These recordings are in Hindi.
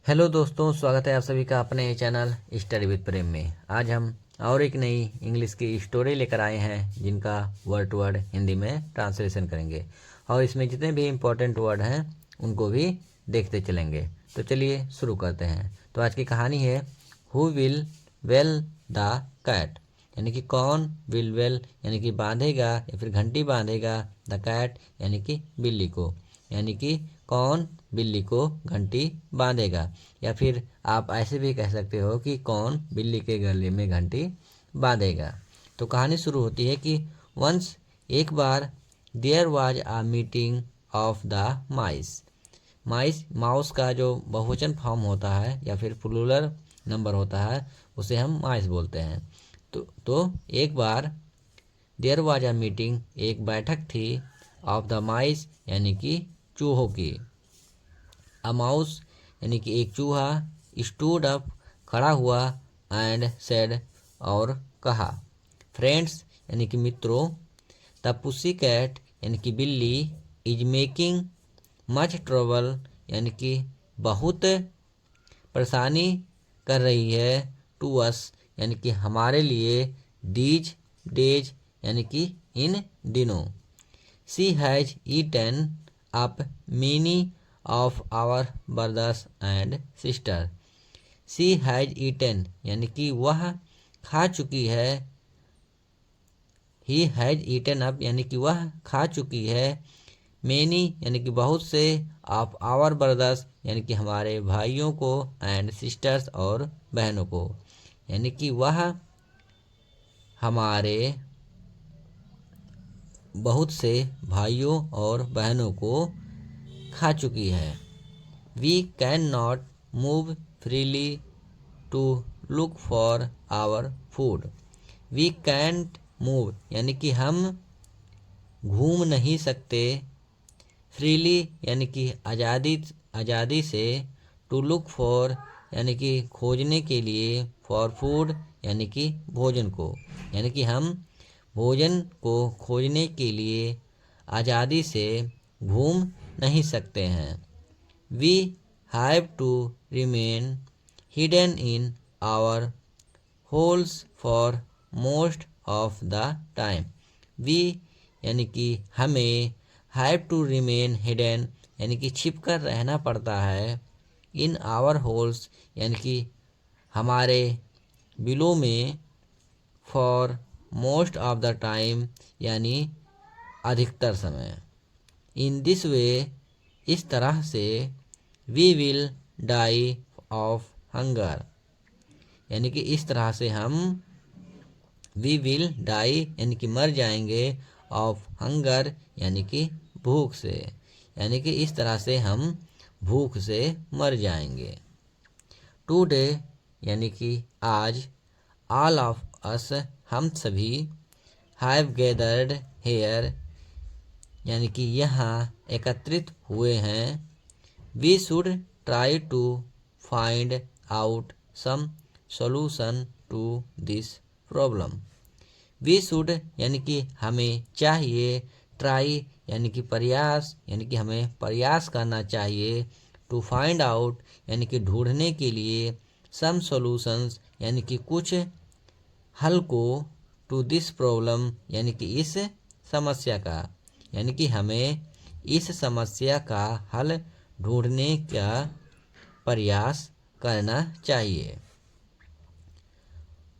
हेलो दोस्तों, स्वागत है आप सभी का अपने चैनल स्टडी विद प्रेम में। आज हम और एक नई इंग्लिश की स्टोरी लेकर आए हैं जिनका वर्ड टू वर्ड हिंदी में ट्रांसलेशन करेंगे और इसमें जितने भी इम्पोर्टेंट वर्ड हैं उनको भी देखते चलेंगे। तो चलिए शुरू करते हैं। तो आज की कहानी है who will bell the cat, यानी कि कौन विल वेल यानी कि बांधेगा या फिर घंटी बांधेगा द कैट यानी कि बिल्ली को, यानी कि कौन बिल्ली को घंटी बांधेगा। या फिर आप ऐसे भी कह सकते हो कि कौन बिल्ली के गले में घंटी बांधेगा। तो कहानी शुरू होती है कि वंस एक बार there was a meeting of the mice. Mice mouse का जो बहुवचन फॉर्म होता है या फिर प्लूरल नंबर होता है उसे हम माइस बोलते हैं। तो एक बार देयर वाज आ मीटिंग, एक बैठक थी, ऑफ द माइस यानी कि चूहों की। अ माउस यानी कि एक चूहा, स्टूड अप खड़ा हुआ, एंड सेड और कहा, फ्रेंड्स यानी कि मित्रों, द पुसी कैट यानी कि बिल्ली, इज मेकिंग मच ट्रबल यानी कि बहुत परेशानी कर रही है, टू अस यानी कि हमारे लिए, दीज डेज यानी कि इन दिनों, she has eaten up many of our brothers and sister. She has eaten यानी कि वह खा चुकी है, ही हैज ईटन अप यानी कि वह खा चुकी है, मेनी यानी कि बहुत से, ऑफ आवर ब्रदर्स यानी कि हमारे भाइयों को, एंड सिस्टर्स और बहनों को, यानी कि वह हमारे बहुत से भाइयों और बहनों को खा चुकी है। We can not move freely to look for our food. We can't move यानी कि हम घूम नहीं सकते, फ्रीली यानी कि आज़ादी से, टू लुक फॉर यानी कि खोजने के लिए, फॉर फूड यानी कि भोजन को, यानी कि हम भोजन को खोजने के लिए आज़ादी से घूम नहीं सकते हैं। We have to remain hidden in our holes for most of the time. We यानी कि हमें, हैव टू रिमेन हिडन यानी कि छिप कर रहना पड़ता है, इन आवर होल्स यानी कि हमारे बिलों में, for most of the time यानी अधिकतर समय। इन दिस वे इस तरह से, we will die of hunger यानी कि इस तरह से हम, वी विल डाई यानी कि मर जाएंगे, ऑफ हंगर यानी कि भूख से, यानी कि इस तरह से हम भूख से मर जाएंगे। टुडे यानी कि आज, ऑल ऑफ अस हम सभी, हैव गैदर्ड हेयर यानी कि यहाँ एकत्रित हुए हैं, we should try to find out some solution to this problem. We should यानी कि हमें चाहिए, ट्राई यानी कि प्रयास यानी कि हमें प्रयास करना चाहिए, टू फाइंड आउट यानी कि ढूंढने के लिए, सम सॉल्यूशंस यानी कि कुछ हल को, टू दिस प्रॉब्लम यानी कि इस समस्या का, यानी कि हमें इस समस्या का हल ढूंढने का प्रयास करना चाहिए।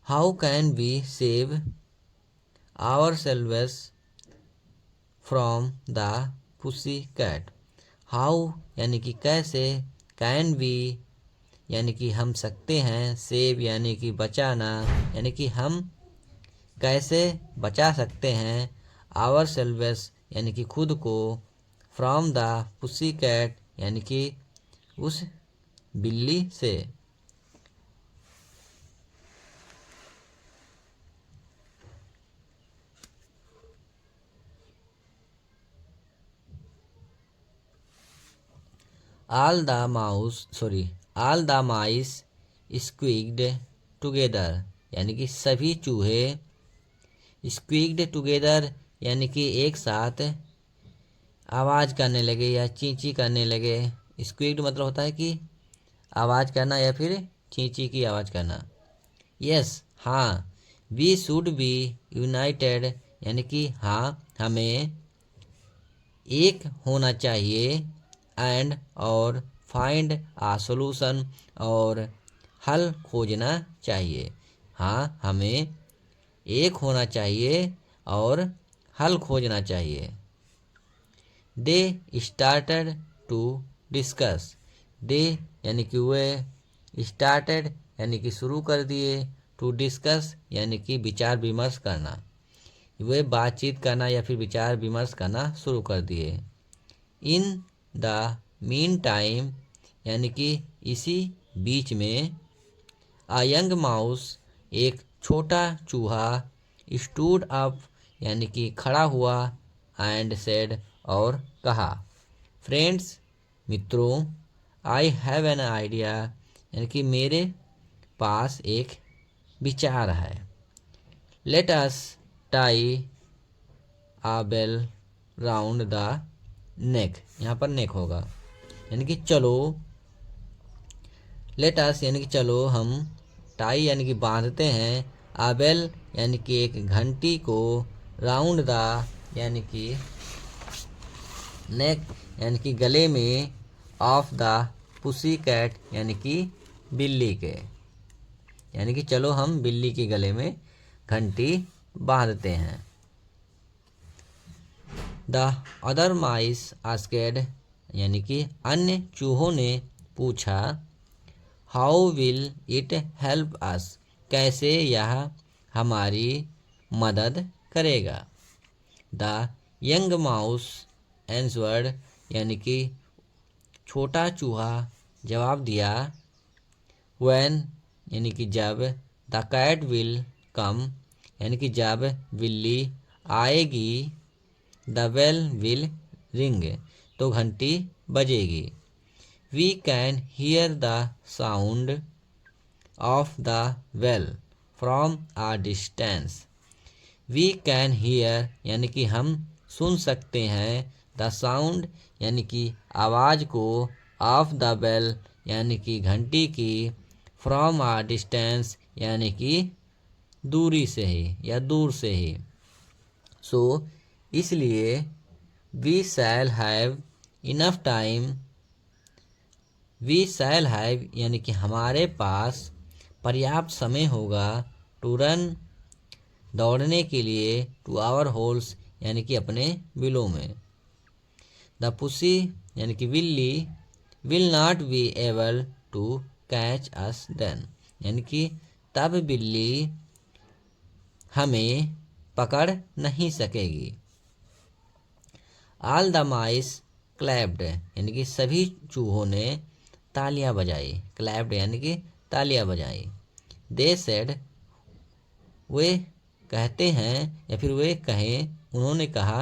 How can we save ourselves from the pussy cat. How यानी कि कैसे, कैन वी यानी कि हम सकते हैं, सेव यानी कि बचाना यानी कि हम कैसे बचा सकते हैं, आवर सेल्वेस यानी कि खुद को, फ्रॉम द पुसी कैट यानी कि उस बिल्ली से। ऑल द माइस स्क्वीक्ड टुगेदर यानी कि सभी चूहे, स्क्वीक्ड टुगेदर यानी कि एक साथ आवाज़ करने लगे या चींची करने लगे। स्क्वीक्ड मतलब होता है कि आवाज़ करना या फिर चींची की आवाज़ करना। यस, हाँ। वी शुड बी यूनाइटेड, यानी कि हाँ, हमें एक होना चाहिए। एंड और फाइंड आ सोल्यूशन, और हल खोजना चाहिए। हाँ, हमें एक होना चाहिए और हल खोजना चाहिए। They started to discuss. They यानी कि वे, स्टार्टेड यानी कि शुरू कर दिए, टू डिस्कस यानी कि विचार विमर्श करना। वे बातचीत करना या फिर विचार विमर्श करना शुरू कर दिए। इन द मीन टाइम यानी कि इसी बीच में, अ यंग माउस एक छोटा चूहा, स्टूड अप यानी कि खड़ा हुआ, एंड सेड और कहा, फ्रेंड्स मित्रों, आई हैव एन आइडिया यानी कि मेरे पास एक विचार है। Let us tie a bell round the neck, यहाँ पर नेक होगा, यानी कि चलो। लेट अस यानी कि चलो हम, टाई यानी कि बांधते हैं, आबेल यानी कि एक घंटी को, राउंड द यानी कि नेक यानी कि गले में, ऑफ द पुसी कैट यानी कि बिल्ली के, यानी कि चलो हम बिल्ली के गले में घंटी बांधते हैं। द अदर माइस आस्केड यानी कि अन्य चूहों ने पूछा, how will it help us, कैसे यह हमारी मदद करेगा। द यंग माउस एंसवर्ड यानी कि छोटा चूहा जवाब दिया, व्हेन यानी कि जब, द कैट विल कम यानी कि जब बिल्ली आएगी, द बेल विल रिंग तो घंटी बजेगी। We can hear the sound of the bell from a distance. We can hear यानी कि हम सुन सकते हैं, द साउंड यानी कि आवाज़ को, ऑफ द बेल यानी कि घंटी की, फ्रॉम आ डिस्टेंस यानी कि दूरी से ही या दूर से ही। सो इसलिए, we shall have enough time, we shall have यानी कि हमारे पास पर्याप्त समय होगा, टू रन दौड़ने के लिए, टू आवर होल्स यानी कि अपने बिलों में। द पुसी यानी कि बिल्ली, will not be able to catch us then यानी कि तब बिल्ली हमें पकड़ नहीं सकेगी। ऑल द माइस क्लैप्ड यानी कि सभी चूहों ने तालियां बजाई, क्लैप्ड यानी कि तालियां बजाई। दे सेड वे कहते हैं या फिर वे कहें, उन्होंने कहा,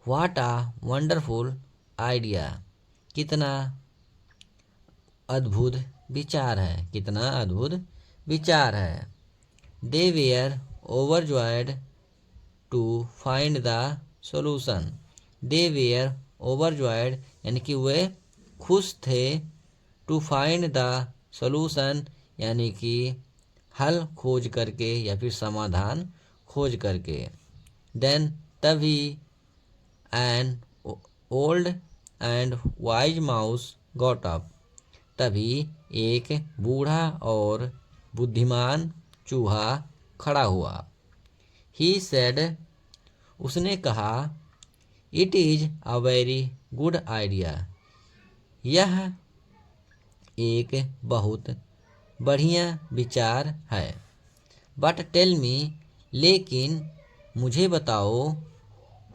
व्हाट आ वंडरफुल आइडिया, कितना अद्भुत विचार है, कितना अद्भुत विचार है। They were overjoyed to find the solution. They were overjoyed यानी कि वे खुश थे, टू फाइंड द सोल्यूशन यानी कि हल खोज करके या फिर समाधान खोज करके। देन तभी, an old and wise mouse got up, तभी एक बूढ़ा और बुद्धिमान चूहा खड़ा हुआ। ही सेड उसने कहा, it is a very good idea, यह एक बहुत बढ़िया विचार है। बट टेल मी लेकिन मुझे बताओ,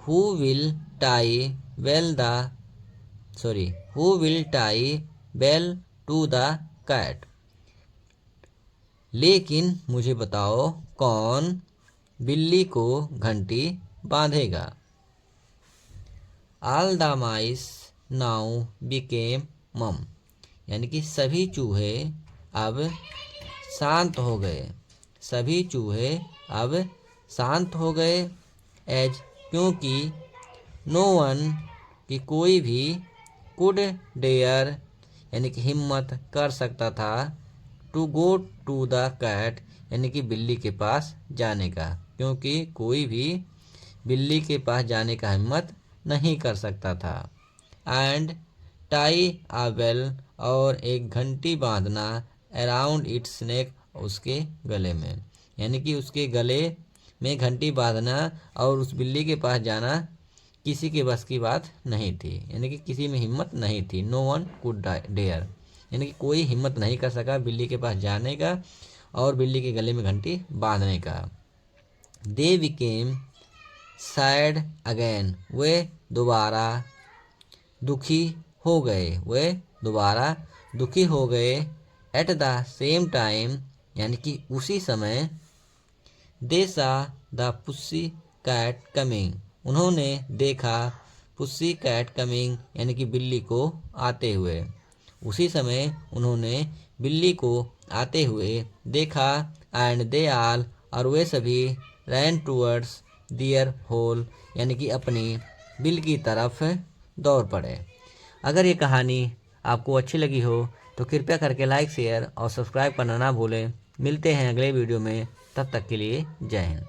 who will tie bell the who will tie bell to the cat, लेकिन मुझे बताओ कौन बिल्ली को घंटी बांधेगा। All the mice now became mum यानी कि सभी चूहे अब शांत हो गए, सभी चूहे अब शांत हो गए। एज क्योंकि, नो वन कि कोई भी, कुड डेयर यानी कि हिम्मत कर सकता था, to go to the cat यानी कि बिल्ली के पास जाने का, क्योंकि कोई भी बिल्ली के पास जाने का हिम्मत नहीं कर सकता था। एंड टाई आ बेल और एक घंटी बांधना अराउंड इट्स नेक उसके गले में, यानी कि उसके गले में घंटी बांधना और उस बिल्ली के पास जाना किसी के बस की बात नहीं थी, यानी कि किसी में हिम्मत नहीं थी। नो वन कुड डेयर, यानी कि कोई हिम्मत नहीं कर सका बिल्ली के पास जाने का और बिल्ली के गले में घंटी बांधने का। दे बिकेम सैड अगेन, वे दोबारा दुखी हो गए, वे दोबारा दुखी हो गए। एट द सेम टाइम यानी कि उसी समय, दे सा द पुस्सी कैट कमिंग, उन्होंने देखा पुस्सी कैट कमिंग यानी कि बिल्ली को आते हुए। उसी समय उन्होंने बिल्ली को आते हुए देखा। एंड दे आल और वे सभी रैन टूवर्ड्स दियर होल यानी कि अपनी बिल की तरफ दौड़ पड़े। अगर ये कहानी आपको अच्छी लगी हो तो कृपया करके लाइक शेयर और सब्सक्राइब करना ना भूलें। मिलते हैं अगले वीडियो में, तब तक के लिए जय हिंद।